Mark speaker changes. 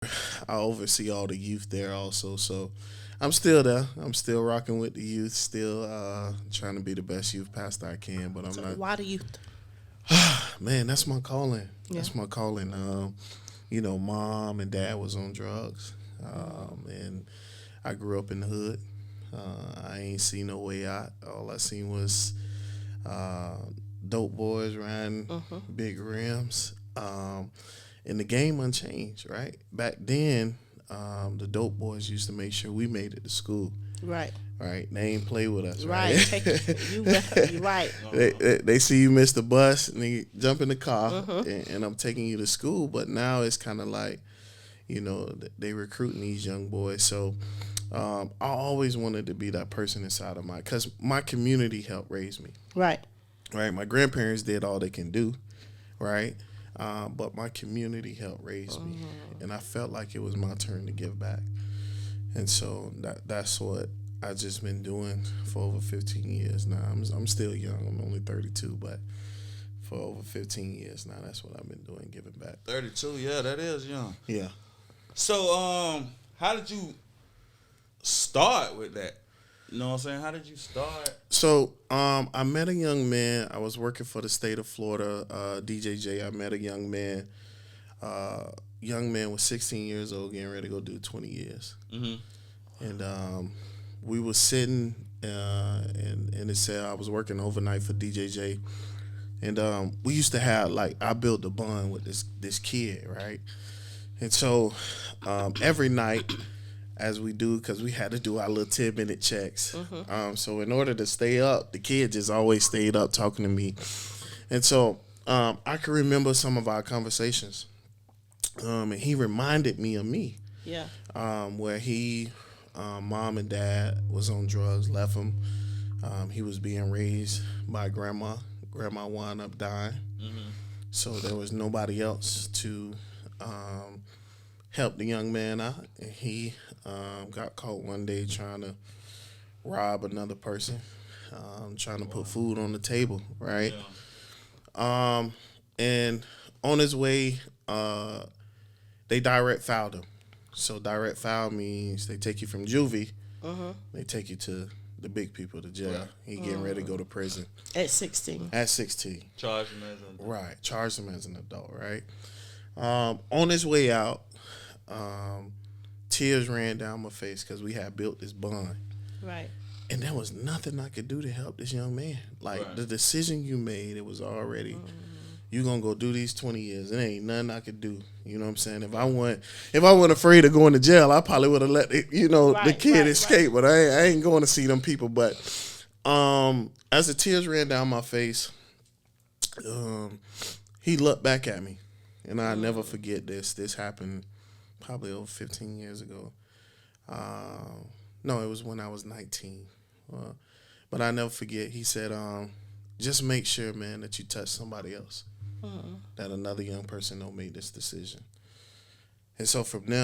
Speaker 1: I oversee all the youth there also. So I'm still there. I'm still rocking with the youth. Still trying to be the best youth pastor I can. But I'm
Speaker 2: So
Speaker 1: not.
Speaker 2: why the youth?
Speaker 1: Man, that's my calling.
Speaker 2: Yeah.
Speaker 1: That's my calling. Mom and dad was on drugs, and I grew up in the hood. I ain't seen no way out. All I seen was uh, dope boys riding big rims. And the game unchanged, right? Back then, the dope boys used to make sure we made it to school,
Speaker 2: Right.
Speaker 1: right? They ain't play with us,
Speaker 2: Right.
Speaker 1: right?
Speaker 2: You right.
Speaker 1: They see you miss the bus and they jump in the car and I'm taking you to school. But now it's kind of like, they recruiting these young boys. So I always wanted to be that person inside of because my community helped raise me,
Speaker 2: Right.
Speaker 1: right? My grandparents did all they can do, right? But my community helped raise me, and I felt like it was my turn to give back. And so that's what I just been doing for over 15 years now. I'm still young. I'm only 32, but for over 15 years now, that's what I've been doing, giving back.
Speaker 3: 32, yeah, that is young.
Speaker 1: Yeah.
Speaker 3: So, how did you start with that? You know what I'm saying? How did you start?
Speaker 1: So, I met a young man. I was working for the state of Florida, DJJ. I met a young man. Young man was 16 years old, getting ready to go do 20 years.
Speaker 3: Mm-hmm.
Speaker 1: And we was sitting in it said I was working overnight for DJJ. And we used to have, I built a bond with this kid, right? And so every night, as we do, because we had to do our little 10-minute checks. So in order to stay up, the kid just always stayed up talking to me. And so I can remember some of our conversations. And he reminded me of me.
Speaker 2: Yeah.
Speaker 1: Where mom and dad was on drugs, left him. He was being raised by grandma. Grandma wound up dying.
Speaker 3: Mm-hmm.
Speaker 1: So there was nobody else to help the young man out. And he got caught one day trying to rob another person, trying to put food on the table, right?
Speaker 3: Yeah.
Speaker 1: And on his way, they direct fouled him. So direct foul means they take you from juvie, they take you to the big people, to jail.
Speaker 3: Right.
Speaker 1: He getting ready to go to prison.
Speaker 2: At 16.
Speaker 1: At 16.
Speaker 3: Charge him as a...
Speaker 1: Right. Charged him as an adult, right? On his way out, tears ran down my face because we had built this bond.
Speaker 2: Right.
Speaker 1: And there was nothing I could do to help this young man.
Speaker 3: Right.
Speaker 1: The decision you made, it was already, you going to go do these 20 years. There ain't nothing I could do. You know what I'm saying? If I wasn't afraid of going to jail, I probably would have let the kid escape. But I ain't going to see them people. But as the tears ran down my face, he looked back at me. And I'll never forget this. This happened probably over 15 years ago. No, it was when I was 19. But I never forget. He said, just make sure, man, that you touch somebody else. That another young person don't make this decision. And so from there,